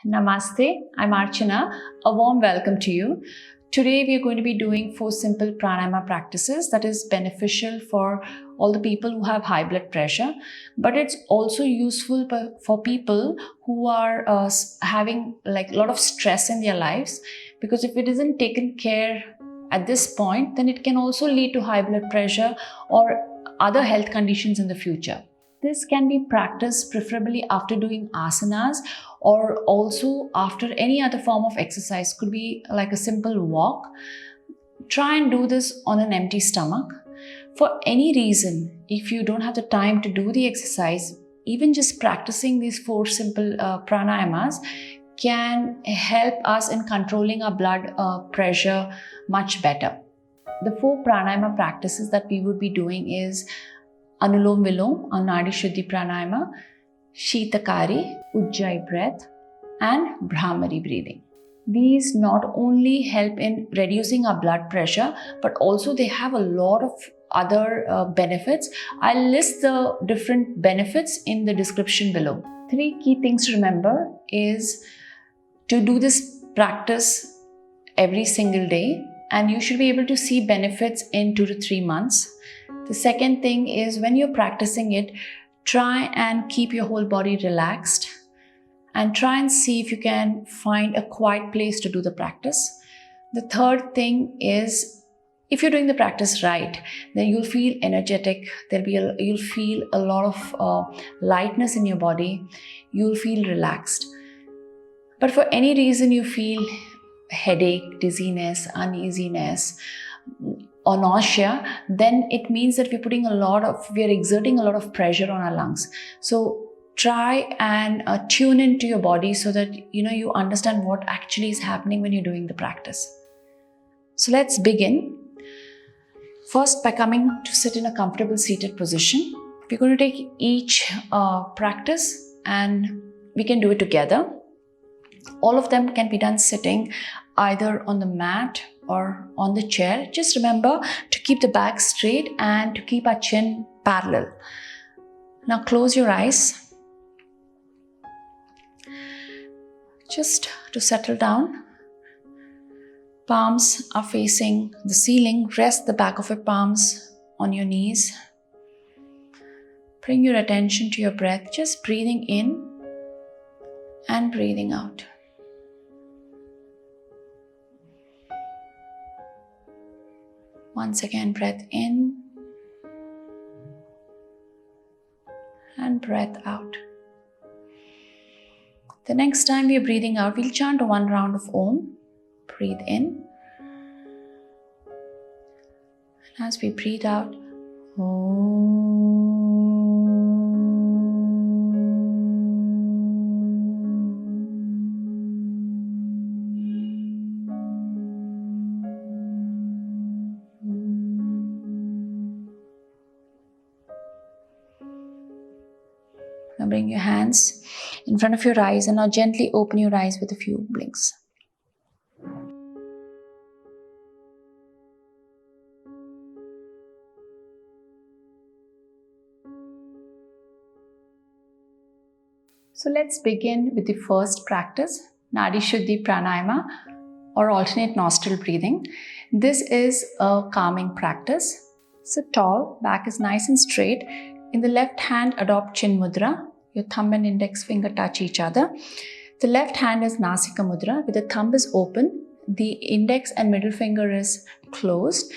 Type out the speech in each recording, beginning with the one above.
Namaste, I'm Archana. A warm welcome to you. Today we are going to be doing 4 simple pranayama practices that is beneficial for all the people who have high blood pressure, but it's also useful for people who are having like a lot of stress in their lives, because if it isn't taken care at this point, then it can also lead to high blood pressure or other health conditions in the future. This can be practiced preferably after doing asanas or also after any other form of exercise. Could be like a simple walk. Try and do this on an empty stomach. For any reason, if you don't have the time to do the exercise, even just practicing these 4 simple pranayamas can help us in controlling our blood pressure much better. The 4 pranayama practices that we would be doing is Anulom Vilom or Nadi Shuddhi Pranayama, Shitakari, Ujjayi breath, and Brahmari breathing. These not only help in reducing our blood pressure, but also they have a lot of other benefits. I'll list the different benefits in the description below. 3 key things to remember is to do this practice every single day, and you should be able to see benefits in 2 to 3 months. The second thing is, when you're practicing it, try and keep your whole body relaxed and try and see if you can find a quiet place to do the practice. The third thing is, if you're doing the practice right, then you'll feel energetic. You'll feel a lot of lightness in your body. You'll feel relaxed. But for any reason you feel headache, dizziness, uneasiness, or nausea, then it means that we are exerting a lot of pressure on our lungs. So try and tune into your body so that you understand what actually is happening when you're doing the practice. So let's begin. First, by coming to sit in a comfortable seated position. We're going to take each practice and we can do it together. All of them can be done sitting either on the mat or on the chair. Just remember to keep the back straight and to keep our chin parallel. Now close your eyes. Just to settle down. Palms are facing the ceiling. Rest the back of your palms on your knees. Bring your attention to your breath, just breathing in and breathing out. Once again, breath in and breath out. The next time we are breathing out, we'll chant 1 round of Om. Breathe in. And as we breathe out, Om. Now bring your hands in front of your eyes and now gently open your eyes with a few blinks. So let's begin with the first practice, Nadi Shuddhi Pranayama or alternate nostril breathing. This is a calming practice. Sit tall, back is nice and straight. In the left hand, adopt Chin Mudra. Your thumb and index finger touch each other. The left hand is Nasika Mudra, with the thumb is open. The index and middle finger is closed.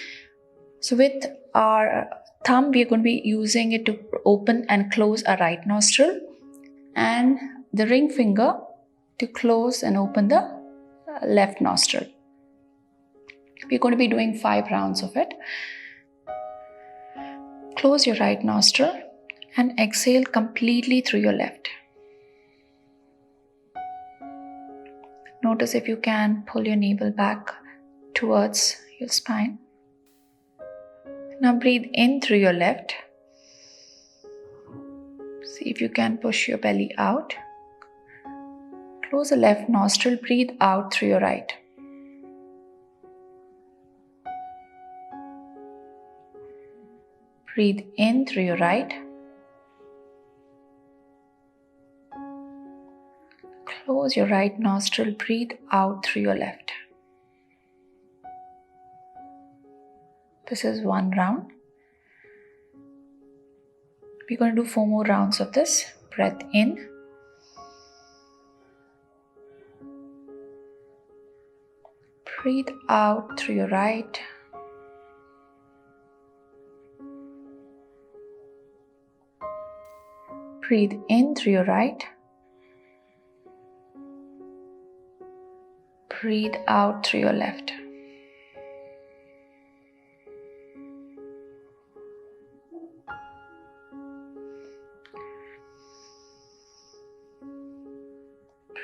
So with our thumb, we are going to be using it to open and close our right nostril, and the ring finger to close and open the left nostril. We're going to be doing 5 rounds of it. Close your right nostril and exhale completely through your left. Notice if you can pull your navel back towards your spine. Now breathe in through your left. See if you can push your belly out. Close the left nostril, breathe out through your right. Breathe in through your right. Close your right nostril, breathe out through your left. This is one round. We're going to do 4 more rounds of this. Breath in. Breathe out through your right. Breathe in through your right. Breathe out through your left.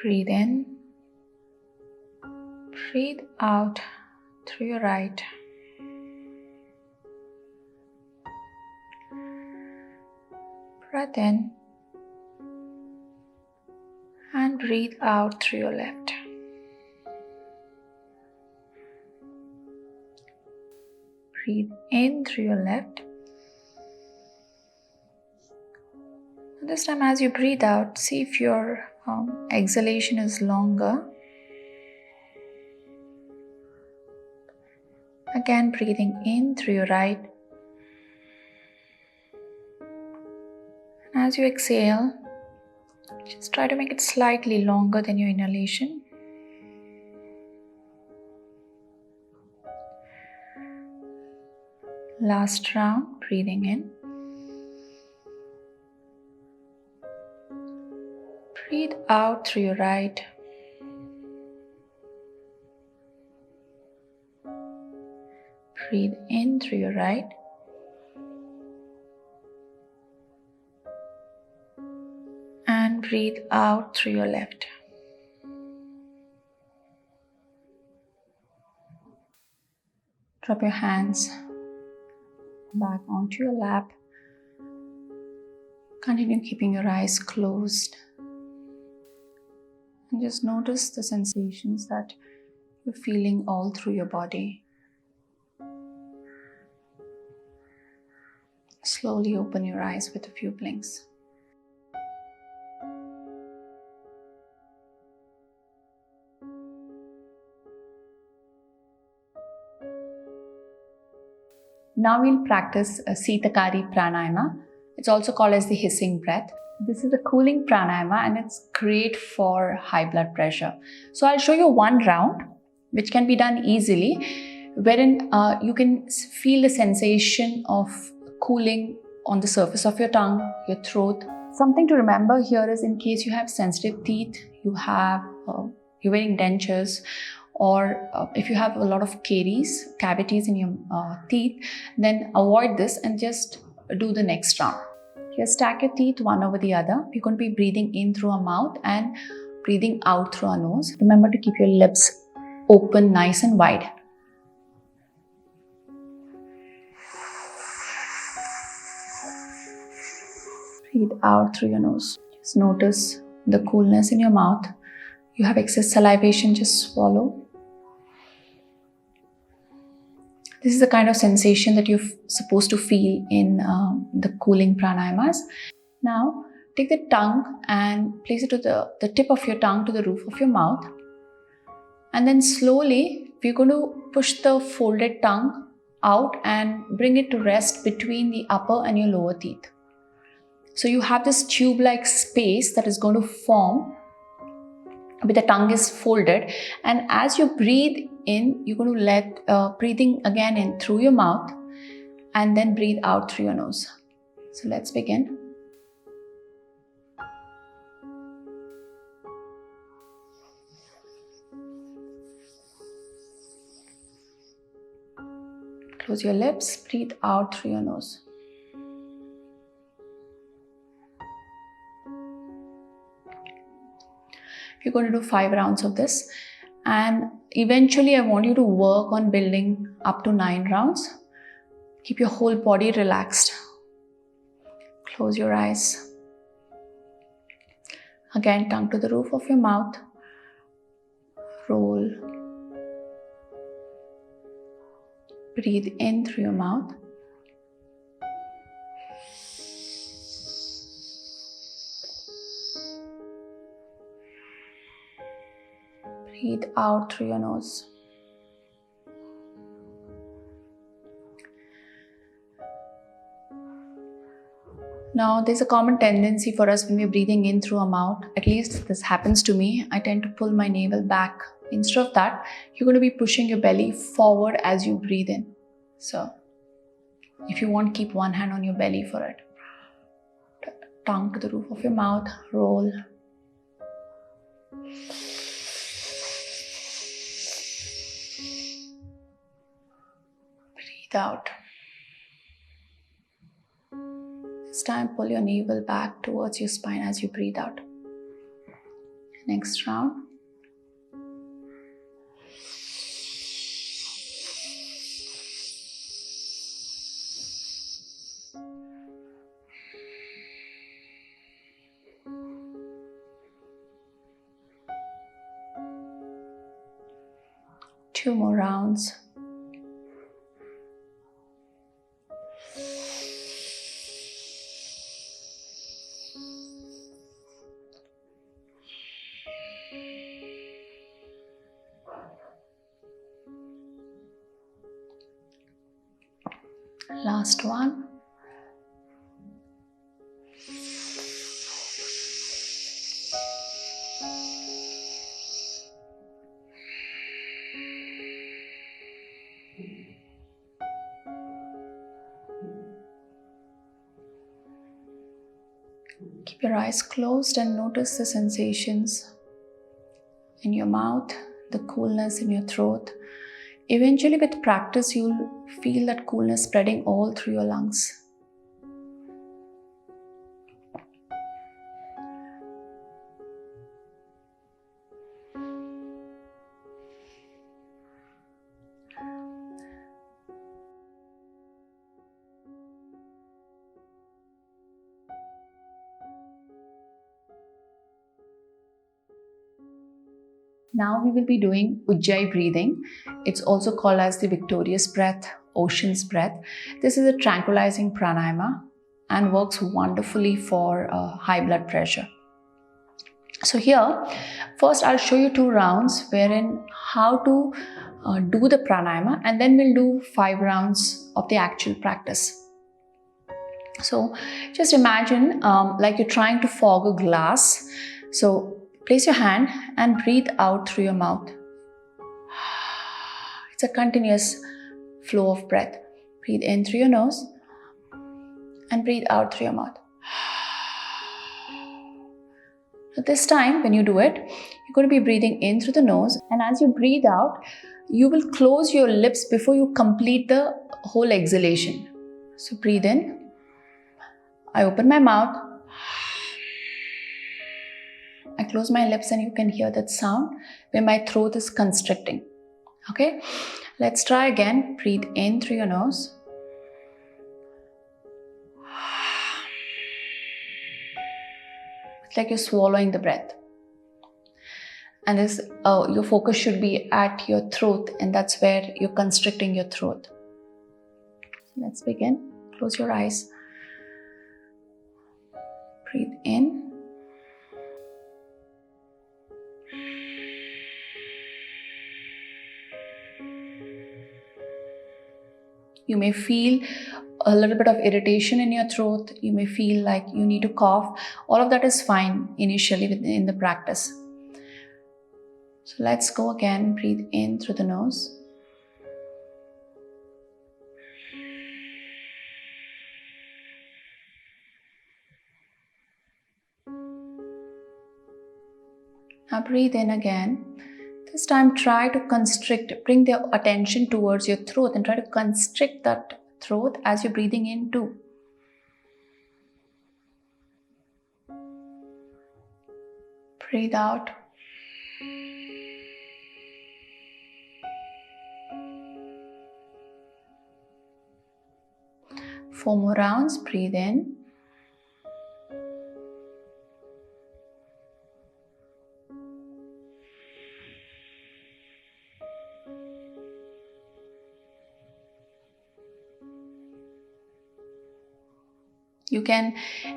Breathe in. Breathe out through your right. Breath in. And breathe out through your left. Breathe in through your left. This time as you breathe out, see if your exhalation is longer. Again, breathing in through your right. And as you exhale, just try to make it slightly longer than your inhalation. Last round, breathing in. Breathe out through your right. Breathe in through your right. And breathe out through your left. Drop your hands back onto your lap. Continue keeping your eyes closed. And just notice the sensations that you're feeling all through your body. Slowly open your eyes with a few blinks. Now we'll practice a Sitakari Pranayama. It's also called as the hissing breath. This is a cooling pranayama and it's great for high blood pressure. So I'll show you one round which can be done easily, wherein you can feel the sensation of cooling on the surface of your tongue, your throat. Something to remember here is in case you have sensitive teeth, you're wearing dentures, or if you have a lot of cavities in your teeth, then avoid this and just do the next round. Here, stack your teeth one over the other. We're going to be breathing in through our mouth and breathing out through our nose. Remember to keep your lips open, nice and wide. Breathe out through your nose. Just notice the coolness in your mouth. You have excess salivation, just swallow. This is the kind of sensation that you're supposed to feel in the cooling pranayamas. Now, take the tongue and place it to the tip of your tongue to the roof of your mouth. And then slowly, we're going to push the folded tongue out and bring it to rest between the upper and your lower teeth. So you have this tube-like space that is going to form with the tongue is folded, and as you breathe in, you're going to let breathing again in through your mouth and then breathe out through your nose. So let's begin. Close your lips, breathe out through your nose. We're going to do 5 rounds of this, and eventually I want you to work on building up to 9 rounds. Keep your whole body relaxed. Close your eyes. Again, tongue to the roof of your mouth. Roll. Breathe in through your mouth. Breathe out through your nose. Now, there's a common tendency for us when we're breathing in through our mouth. At least this happens to me. I tend to pull my navel back. Instead of that, you're going to be pushing your belly forward as you breathe in. So, if you want, keep one hand on your belly for it. Tongue to the roof of your mouth. Roll. Breathe out. This time, pull your navel back towards your spine as you breathe out. Next round. Two more rounds. Last one. Keep your eyes closed and notice the sensations in your mouth, the coolness in your throat. Eventually, with practice, you'll feel that coolness spreading all through your lungs. Now we will be doing Ujjayi breathing. It's also called as the victorious breath, ocean's breath. This is a tranquilizing pranayama and works wonderfully for high blood pressure. So here, first I'll show you 2 rounds wherein how to do the pranayama, and then we'll do 5 rounds of the actual practice. So just imagine like you're trying to fog a glass. So place your hand and breathe out through your mouth. It's a continuous flow of breath. Breathe in through your nose and breathe out through your mouth. So this time when you do it, you're going to be breathing in through the nose, and as you breathe out, you will close your lips before you complete the whole exhalation. So breathe in. I open my mouth. I close my lips and you can hear that sound where my throat is constricting. Okay, let's try again. Breathe in through your nose. It's like you're swallowing the breath. And this, your focus should be at your throat, and that's where you're constricting your throat. Let's begin. Close your eyes. Breathe in. You may feel a little bit of irritation in your throat. You may feel like you need to cough. All of that is fine initially in the practice. So let's go again. Breathe in through the nose. Now breathe in again. This time try to constrict, bring the attention towards your throat and try to constrict that throat as you're breathing in too. Breathe out. Four more rounds. Breathe in.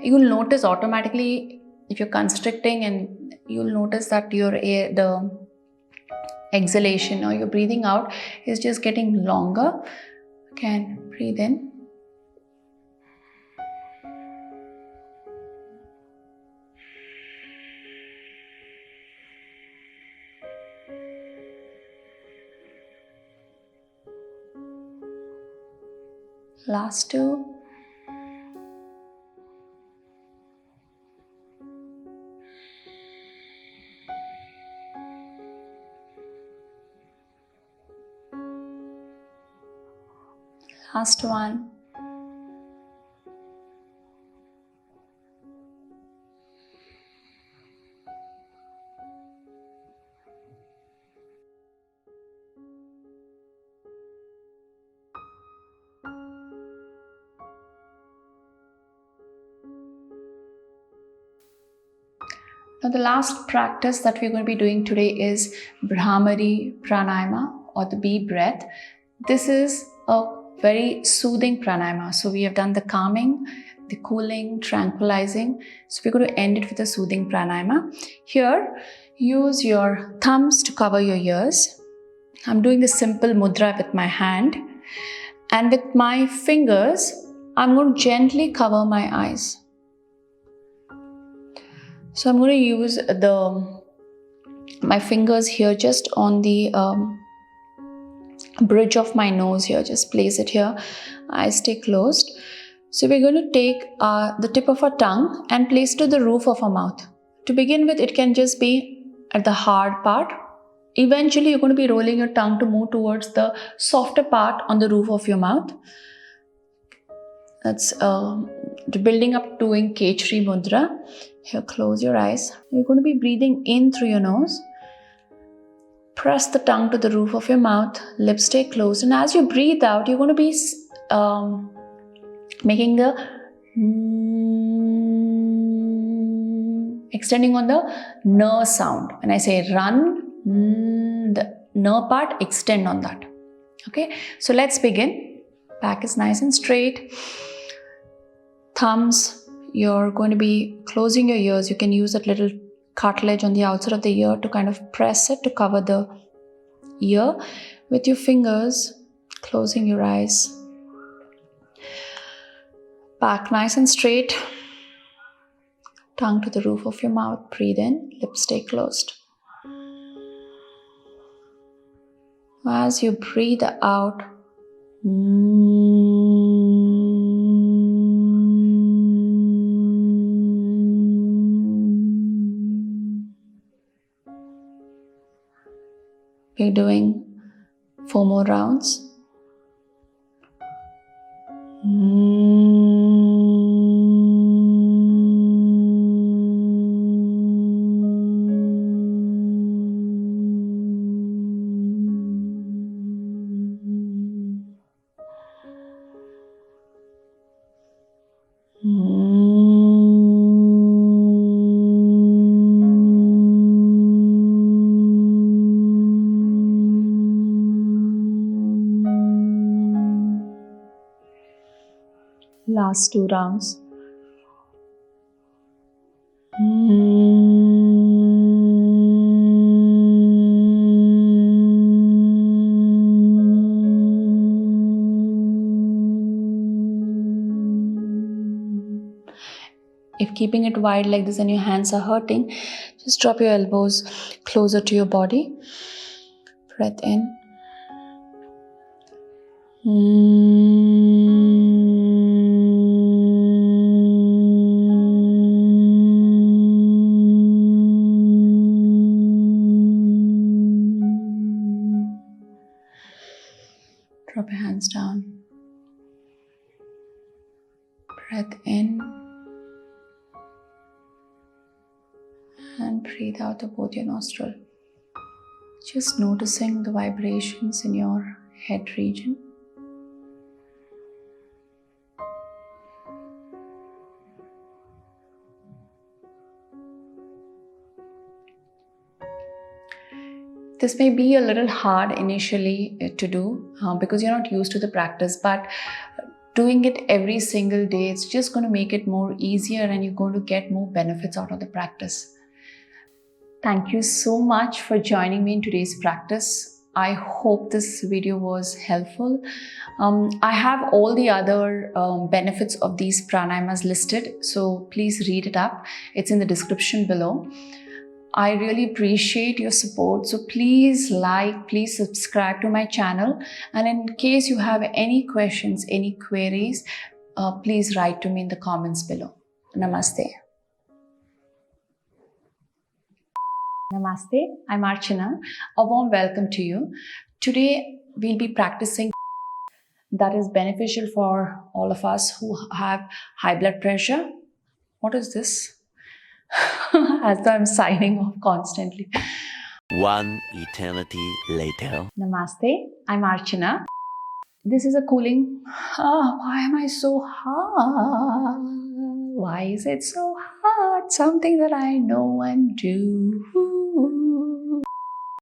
You'll notice automatically if you're constricting, and you'll notice that the exhalation or your breathing out is just getting longer. Again, breathe in. Last two. Last one. Now the last practice that we're going to be doing today is Bhramari Pranayama or the bee breath. This is a very soothing pranayama. So we have done the calming, the cooling, tranquilizing. So we're going to end it with a soothing pranayama. Here, use your thumbs to cover your ears. I'm doing the simple mudra with my hand. And with my fingers, I'm going to gently cover my eyes. So I'm going to use my fingers here just on the bridge of my nose here. Just place it here. Eyes stay closed. So we're going to take the tip of our tongue and place it to the roof of our mouth. To begin with, it can just be at the hard part. Eventually, you're going to be rolling your tongue to move towards the softer part on the roof of your mouth. That's building up doing Kechari Mudra. Here, close your eyes. You're going to be breathing in through your nose. Press the tongue to the roof of your mouth. Lips stay closed. And as you breathe out, you're going to be making the extending on the n sound. When I say run, the n part, extend on that. Okay, so let's begin. Back is nice and straight. Thumbs, you're going to be closing your ears. You can use that little cartilage on the outside of the ear to kind of press it to cover the ear. With your fingers, closing your eyes. Back nice and straight. Tongue to the roof of your mouth. Breathe in. Lips stay closed. As you breathe out, we're doing 4 more rounds. Last 2 rounds. If keeping it wide like this and your hands are hurting, just drop your elbows closer to your body. Breath in. Drop your hands down. Breath in. And breathe out of both your nostrils. Just noticing the vibrations in your head region. This may be a little hard initially to do because you're not used to the practice, but doing it every single day, it's just going to make it more easier and you're going to get more benefits out of the practice. Thank you so much for joining me in today's practice. I hope this video was helpful. I have all the other benefits of these pranayamas listed, so please read it up. It's in the description below. I really appreciate your support, so please like, please subscribe to my channel, and in case you have any questions, any queries, please write to me in the comments below. Namaste. Namaste, I'm Archana. A warm welcome to you. Today we'll be practicing that is beneficial for all of us who have high blood pressure. What is this? As though I'm signing off constantly. One eternity later. Namaste, I'm Archana. This is a cooling. Why am I so hard? Why is it so hard? Something that I know and do.